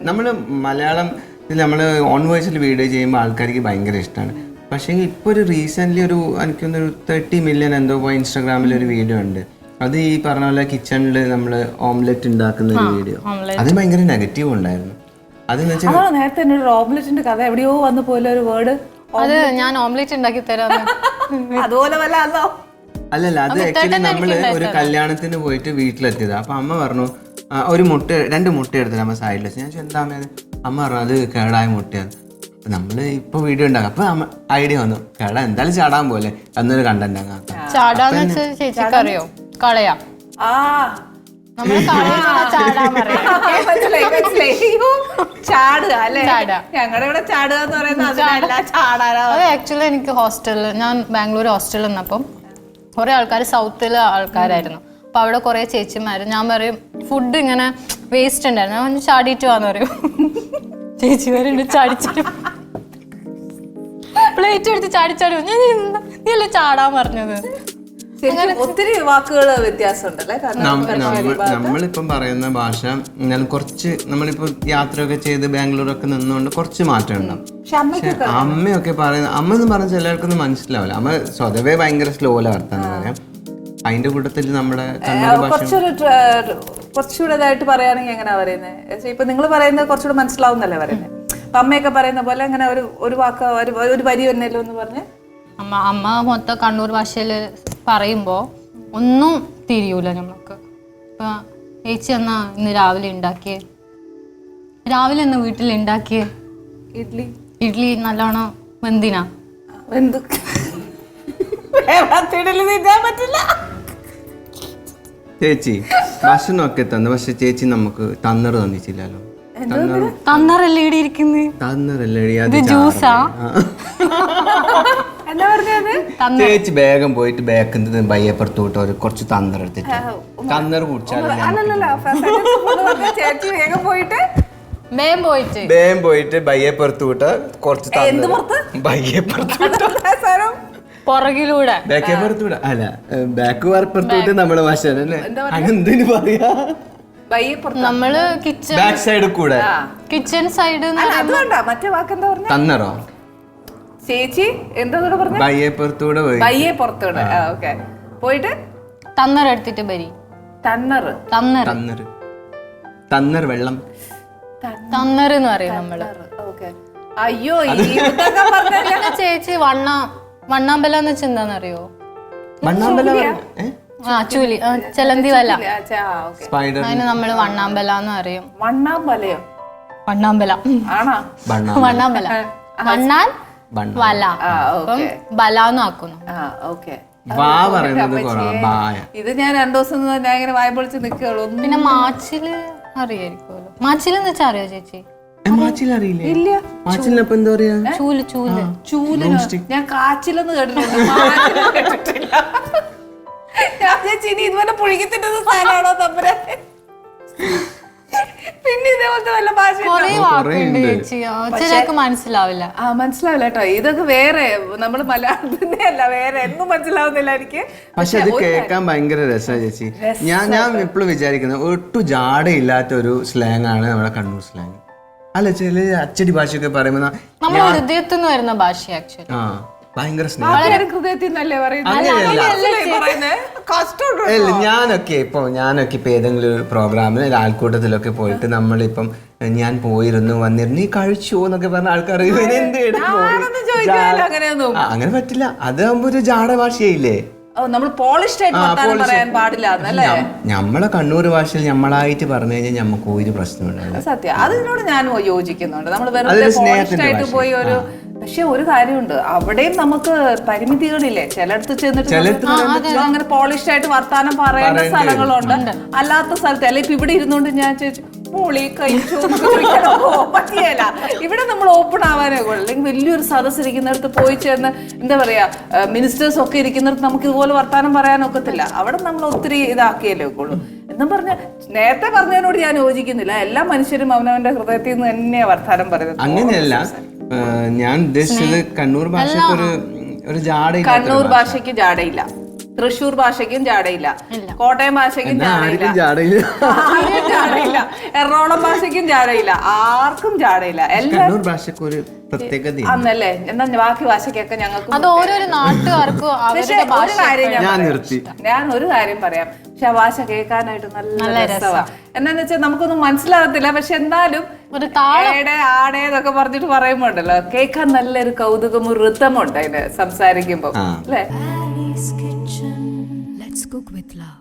നമ്മൾ മലയാളത്തിൽ നമ്മൾ ഓൺ വോയിസിൽ വീഡിയോ ചെയ്യുമ്പോൾ ആൾക്കാർക്ക് ഭയങ്കര ഇഷ്ടമാണ്. പക്ഷേ ഇപ്പോൾ ഒരു റീസെൻ്റ്ലി എനിക്കൊന്നൊരു 30 മില്യൺ എന്തോ ഇൻസ്റ്റാഗ്രാമിൽ ഒരു വീഡിയോ ഉണ്ട്. അത് ഈ പറഞ്ഞ പോലെ കിച്ചണിൽ നമ്മൾ ഓംലെറ്റ് ഉണ്ടാക്കുന്ന ഒരു വീഡിയോ. അത് ഭയങ്കര നെഗറ്റീവ് ഉണ്ടായിരുന്നു. അതെന്ന് വെച്ചാൽ നേരത്തെ ഒരു ഓംലെറ്റിന്റെ കഥ എവിടെയോ വന്നു പോലെ ഒരു വേർഡ്, അത് ഞാൻ ഓംലെറ്റ് ഉണ്ടാക്കി തരാം അതുപോലെ വല്ല അതോ അല്ലല്ല, അത് ആക്ച്വലി നമ്മൾ ഒരു കല്യാണത്തിന് പോയിട്ട് വീട്ടിലെത്തിയതാ. അപ്പൊ അമ്മ പറഞ്ഞു ഒരു രണ്ട് മുട്ട എടുത്തിട്ട് അമ്മ സൈഡിൽ വെച്ച്. ഞാൻ എന്താ അമ്മ പറഞ്ഞു അത് കേടായ മുട്ടയാണ്. നമ്മള് ഇപ്പൊ വീഡിയോ ഉണ്ടാക്കാം. അപ്പൊ ഐഡിയ വന്നു, കേടാ എന്തായാലും ചാടാൻ പോലെ എന്നൊരു കണ്ടന്റ് ചാടാന്ന് വെച്ചാൽ ചേച്ചിക്ക് അറിയോ? കളയാ ചാടുക അല്ലേ? ഞങ്ങളുടെ ഇവിടെ ചാടുക എന്ന് പറയുന്നത് ആക്ച്വലി എനിക്ക് ഹോസ്റ്റലിൽ, ഞാൻ ബാംഗ്ലൂർ ഹോസ്റ്റലിൽ നിന്നപ്പം കുറെ ആൾക്കാർ സൗത്തിലെ ആൾക്കാരായിരുന്നു. അപ്പൊ അവിടെ കുറെ ചേച്ചിമാര്, ഞാൻ പറയും ഫുഡ് ഇങ്ങനെ വേസ്റ്റ് ഉണ്ടായിരുന്നു, ഞാൻ ചാടിയിട്ട് വാന്ന് പറയും. ചേച്ചിമാരുണ്ട് ചാടിച്ചാടി പ്ലേറ്റ് എടുത്ത് ചാടിച്ചാടി. ഞാൻ നീ അല്ലേ ചാടാൻ പറഞ്ഞത്? ഒത്തിരി വാക്കുകൾ വ്യത്യാസമുണ്ടല്ലേ? നമ്മളിപ്പം പറയുന്ന ഭാഷ കുറച്ച് നമ്മളിപ്പോ യാത്രയൊക്കെ ചെയ്ത് ബാംഗ്ലൂരൊക്കെ നിന്നുകൊണ്ട് കുറച്ച് മാറ്റം ഉണ്ടാവും. പക്ഷെ അമ്മയൊക്കെ പറയുന്ന അമ്മ എന്ന് പറഞ്ഞ ചിലർക്കൊന്നും മനസ്സിലാവില്ല. അമ്മ സ്വതവേ ഭയങ്കര സ്ലോയില വർത്താനം പറയാം. അതിന്റെ കൂട്ടത്തിൽ നമ്മുടെ കുറച്ചുകൂടെ ഇതായിട്ട് പറയുകയാണെങ്കിൽ എങ്ങനെയാ പറയുന്നത്? ഇപ്പൊ നിങ്ങൾ പറയുന്നത് കുറച്ചുകൂടെ മനസ്സിലാവുന്നല്ലേ പറയുന്നത്? അപ്പൊ അമ്മയൊക്കെ പറയുന്ന പോലെ അങ്ങനെ ഒരു വാക്ക് ഒരു വരി തന്നെയല്ലോ എന്ന് പറഞ്ഞ് അമ്മ മൊത്തം കണ്ണൂർ ഭാഷയിൽ പറയുമ്പോൾ ഒന്നും തിരിയൂല നമുക്ക്. ഇപ്പൊ ചേച്ചി എന്നാ ഇന്ന് രാവിലെ ഉണ്ടാക്കിയേ, രാവിലെ എന്നാ വീട്ടിൽ ഉണ്ടാക്കിയേ ഇഡ്ലി നല്ലോണം വെന്തിനാ ചേച്ചി ഭക്ഷണമൊക്കെ തന്നു, പക്ഷെ ചേച്ചി നമുക്ക് തന്നറ് തന്നിച്ചില്ലല്ലോ. തന്നറല്ലേ ഇവിടെ ഇരിക്കുന്നത്? തന്നറല്ലേ ജ്യൂസാ? ചേച്ചി വേഗം പോയിട്ട് ബാക്കിൽ ബയ്യപ്പുറത്തോട്ട് ഒരു കുറച്ച് തന്നർ എടുത്തിട്ട് തന്നർ കുടിച്ചാൽ വേഗം പോയിട്ട് ബയ്യപ്പുറത്തോട്ട് കുറച്ച് പുറകിലൂടെ ബാക്കപ്പുറത്തൂടെ അല്ല ബാക്ക് വരപ്പുറത്തോട്ട് നമ്മള് ഭാഷ എന്തിനു പറയാ, നമ്മള് കിച്ചൺ ബാക്ക് സൈഡ് കൂടെ കിച്ചൺ സൈഡ് മറ്റേ വാക്കെന്താ പറഞ്ഞ തന്നറോ ചേച്ചി എന്താ പറഞ്ഞ ബയ്യപ്പുറത്തൂടെ പോയിട്ട് തന്നർ എടുത്തിട്ട് ബരി തന്നർ വെള്ളം തന്നർ എന്ന് പറയും നമ്മള്. അയ്യോ ചേച്ചി വണ്ണാമ്പല എന്ന് വെച്ചാൽ എന്താന്നറിയോ? ചൂലി ചെലന്തി വല, അതിന് നമ്മള് വണ്ണാമ്പല എന്ന് പറയും. വണ്ണാമ്പലയോ? വണ്ണാമ്പല വണ്ണാമ്പല വണ്ണാൻ വല, അപ്പം ബലാന്ന് ആക്കുന്നു. ഇത് ഞാൻ 2 ദിവസം ഞാൻ ഇങ്ങനെ വായ പൊളിച്ച് നിൽക്കുള്ളൂ. പിന്നെ മാച്ചില് അറിയായിരിക്കുമല്ലോ. മാച്ചിൽ എന്ന് വെച്ചാൽ അറിയോ ചേച്ചി? ഇല്ല. ചൂല് ഞാൻ കാച്ചിലെന്ന് കേട്ടിട്ടുണ്ട്, ഞാൻ ചേച്ചി ഇനി ഇതുപോലെ പുഴുകിത്തിൻ്റെ സാധനമാണോ തമ്പുരാ? പിന്നെ ഇതേപോലത്തെ വല്ല ഭാഷ മനസ്സിലാവില്ല. മനസ്സിലാവില്ല കേട്ടോ. ഇതൊക്കെ വേറെ നമ്മള് മലയാളത്തിന്റെ അല്ല, വേറെ ഒന്നും മനസ്സിലാവുന്നില്ല എനിക്ക്. പക്ഷെ അത് കേൾക്കാൻ ഭയങ്കര രസമാണ് ചേച്ചി. ഞാൻ എപ്പോഴും വിചാരിക്കുന്നത് ഒട്ടും ജാടയില്ലാത്ത ഒരു സ്ലാങ് ആണ് നമ്മുടെ കണ്ണൂർ സ്ലാങ്. അല്ല ചില അച്ചടി ഭാഷയൊക്കെ പറയുമ്പോ ഹൃദയത്തിൽ നിന്ന് വരുന്ന ഭാഷ ആക്ച്വലി ഭയങ്കര ഞാനൊക്കെ ഇപ്പൊ ഏതെങ്കിലും ഒരു പ്രോഗ്രാമിൽ ആൾക്കൂട്ടത്തിലൊക്കെ പോയിട്ട് നമ്മളിപ്പം ഞാൻ പോയിരുന്നു വന്നിരുന്നു നീ കഴിച്ചോ എന്നൊക്കെ പറഞ്ഞ ആൾക്കാർ അങ്ങനെ പറ്റില്ല. അതാകുമ്പോ ഒരു ജാട ഭാഷയില്ലേ, നമ്മൾ പോളിഷ്ഡ് ആയിട്ട് പറയാൻ പാടില്ല. നമ്മളെ കണ്ണൂർ ഭാഷയിൽ നമ്മളായിട്ട് പറഞ്ഞു കഴിഞ്ഞാൽ നമുക്ക് ഒരു പ്രശ്നമുണ്ടാവില്ല. സത്യം, അതിനോട് ഞാൻ യോജിക്കുന്നുണ്ട്. നമ്മൾ വെറുതെ പോളിഷ്ഡ് ആയിട്ട് പോയി ഒരു, പക്ഷെ ഒരു കാര്യമുണ്ട്, അവിടെയും നമുക്ക് പരിമിതികളില്ലേ. ചിലടത്ത് ചെന്നിട്ട് അങ്ങനെ പോളിഷ്ഡ് ആയിട്ട് വർത്താനം പറയേണ്ട സ്ഥലങ്ങളുണ്ട്, അല്ലാത്ത സ്ഥലത്ത് അല്ല. ഇപ്പൊ ഇവിടെ ഇരുന്നോണ്ട് ഞാൻ ചോദിച്ചു പൊളി കഴിച്ചു പറ്റിയല്ല. ഇവിടെ നമ്മൾ ഓപ്പൺ ആവാനേ ഉള്ളൂ. അല്ലെങ്കിൽ വലിയൊരു സദസ് ഇരിക്കുന്നിടത്ത് പോയി ചേർന്ന് എന്താ പറയാ മിനിസ്റ്റേഴ്സ് ഒക്കെ ഇരിക്കുന്നിടത്ത് നമുക്ക് ഇതുപോലെ വർത്താനം പറയാനൊക്കത്തില്ല. അവിടെ നമ്മൾ ഒത്തിരി ഇതാക്കിയല്ലേ ഒക്കെയുള്ളൂ. എന്നും പറഞ്ഞ നേരത്തെ പറഞ്ഞതിനോട് ഞാൻ യോജിക്കുന്നില്ല. എല്ലാ മനുഷ്യരും അവനവന്റെ ഹൃദയത്തിൽ നിന്ന് തന്നെയാ വർത്താനം പറയുന്നത്. അങ്ങനെയല്ല ഞാൻ ഉദ്ദേശിച്ചത് കണ്ണൂർ ഭാഷയ്ക്ക് ഒരു ജാടയില്ല. കണ്ണൂർ ഭാഷയ്ക്ക് ജാടയില്ല. തൃശ്ശൂർ ഭാഷയ്ക്കും ജാടയില്ല, കോട്ടയം ഭാഷയ്ക്കും ജാടയില്ല, ആർക്കും ജാടയില്ല, എറണാകുളം ഭാഷയ്ക്കും ജാടയില്ല, ആർക്കും ജാടയില്ല. കണ്ണൂർ ഭാഷയ്ക്ക് ഒരു പ്രത്യേകത അന്നല്ലേ, എന്നാ ബാക്കി ഭാഷയ്ക്കൊക്കെ ഞങ്ങൾക്ക്. അത് ഓരോരോ നാട്ടുകാർക്കും അവരുടെ ഭാഷ. ഞാൻ ഒരു കാര്യം പറയാം, പക്ഷെ ആ ഭാഷ കേൾക്കാനായിട്ട് നല്ല രസമാണ്. എന്നാന്ന് വെച്ചാൽ നമുക്കൊന്നും മനസ്സിലാകത്തില്ല, പക്ഷെ എന്നാലും ഒരു ആടേന്നൊക്കെ പറഞ്ഞിട്ട് പറയുമ്പോ ഉണ്ടല്ലോ, കേൾക്കാൻ നല്ലൊരു കൗതുകം, ഒരു ഋതമുണ്ട് അതിന് സംസാരിക്കുമ്പോ അല്ലേ. Kitchen. Let's cook with love.